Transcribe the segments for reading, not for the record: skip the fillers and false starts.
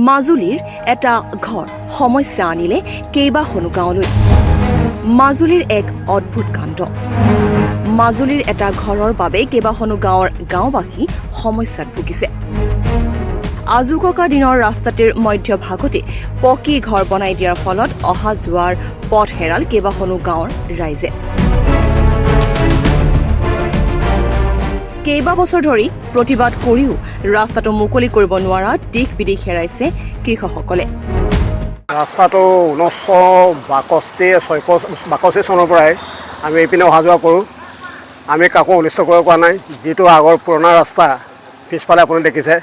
মাজুলীৰ এটা ঘৰ সমস্যা আনিলে কেইবাখনো গাঁৱলৈ। মাজুলীৰ এক অদ্ভুত কাণ্ড। মাজুলীৰ এটা ঘৰৰ বাবে কেইবাখনো গাঁৱৰ গাঁওবাসী সমস্যাত ভুগিছে। আজুককা দিনৰ ৰাস্তাটিৰ মধ্যভাগতে পকী ঘৰ বনাই দিয়াৰ ফলত অহা যোৱাৰ পথ হেৰাল কেইবাখনো গাঁৱৰ ৰাইজে। কেইবাবছৰ ধৰি প্ৰতিবাদ কৰিও ৰাস্তাটো মুকলি কৰিব নোৱাৰা দিশ বিদিশ হেৰাইছে কৃষকসকলে। ৰাস্তাটো 1962 চনৰ পৰাই আমি এইপিনে অহা যোৱা কৰোঁ। আমি কাকো অনিষ্ট কৰিব পৰা নাই। যিটো আগৰ পুৰণা ৰাস্তা পিছফালে আপুনি দেখিছে,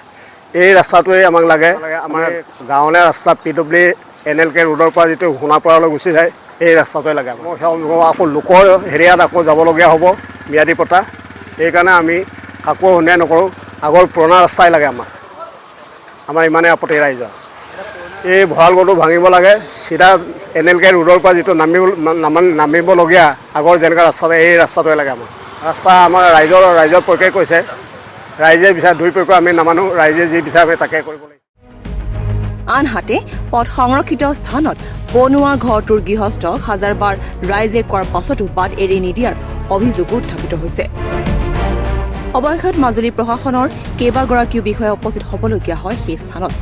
এই ৰাস্তাটোৱে আমাক লাগে। আমাৰ গাঁৱলীয়া ৰাস্তা PWNLK ৰোডৰ পৰা যিটো সোণাপাৰালৈ গুচি যায়, এই ৰাস্তাটোৱে লাগে। আকৌ লোকৰ হেৰিয়াত আকৌ যাবলগীয়া হ'ব ম্যাদী পতা। সেইকাৰণে আমি কাকো অন্যায় নকৰোঁ। আগৰ পুৰণা ৰাস্তাই লাগে আমাৰ ইমানেই আপত্তি ৰাইজৰ। এই ভঁৰালঘৰটো ভাঙিব লাগে। চিধা NLK ৰোডৰ পৰা যিটো নামিবলগীয়া আগৰ যেনেকুৱা ৰাস্তা, এই ৰাস্তাটোৱে লাগে আমাক। ৰাস্তা আমাৰ ৰাইজৰ পক্ষে কৈছে, ৰাইজে বিচাৰে, দুই পক্ষ আমি নামানো। ৰাইজে যি বিচাৰে তাকে কৰিব লাগিব। আনহাতে পথ সংৰক্ষিত স্থানত বনোৱা ঘৰটোৰ গৃহস্থক হাজাৰবাৰ ৰাইজে কোৱাৰ পাছতো বাট এৰি নিদিয়াৰ অভিযোগো উত্থাপিত হৈছে। অৱশেষত মাজুলী প্ৰশাসনৰ কেইবাগৰাকীও বিষয়া উপস্থিত হ'বলগীয়া হয় সেই স্থানত।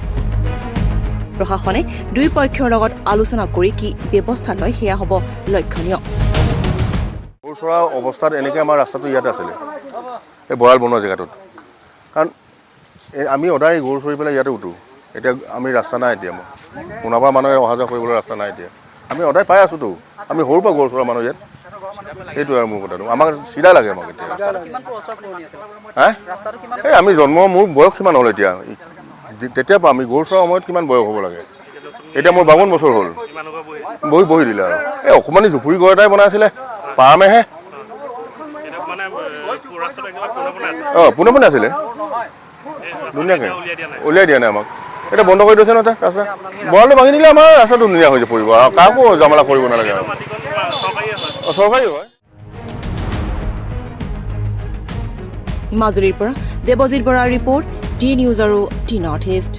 প্ৰশাসনে দুই পক্ষৰ লগত আলোচনা কৰি কি ব্যৱস্থা লয় সেয়া হ'ব লক্ষণীয়। গৰু চৰা অৱস্থাত এনেকৈ আমাৰ ৰাস্তাটো ইয়াতে আছিলে, এই ভঁৰাল বনোৱা জেগাটোত। কাৰণ আমি সদায় গৰু চৰি পেলাই ইয়াতে উঠোঁ। এতিয়া আমি ৰাস্তা নাই। এতিয়া মই সোণাপাৰা মানুহে অহা যোৱা কৰিবলৈ ৰাস্তা নাই। এতিয়া আমি সদায় পাই আছোঁতো। আমি সৰুৰ পৰা গৰু চৰা মানুহ ইয়াত। সেইটোৱে আৰু মোৰ কথাটো। আমাক চিধা লাগে আমাক এতিয়া। এই আমি জন্ম, মোৰ বয়স কিমান হ'ল এতিয়া? তেতিয়াৰ পৰা আমি গৰু চৰাৰ সময়ত কিমান বয়স হ'ব লাগে? এতিয়া মোৰ 52 বছৰ হ'ল। বহি দিলে আৰু এই অকণমানি জুপুৰি ঘৰ এটাই বনাই আছিলে, পাৰামেহে। পোনে পোনে আছিলে, ধুনীয়াকৈ উলিয়াই দিয়া নাই আমাক। এতিয়া বন্ধ কৰি দিছে নহয় ৰাস্তা। বৰালটো ভাঙি দিলে আমাৰ ৰাস্তাটো ধুনীয়া হৈ পৰিব আৰু কাকো জামালা কৰিব নালাগে আৰু। চৰকাৰী হয়। মাজুলীৰ পৰা দেৱজিৎ বৰাৰ ৰিপৰ্ট, ডি নিউজ আৰু ডি নৰ্থ ইষ্ট।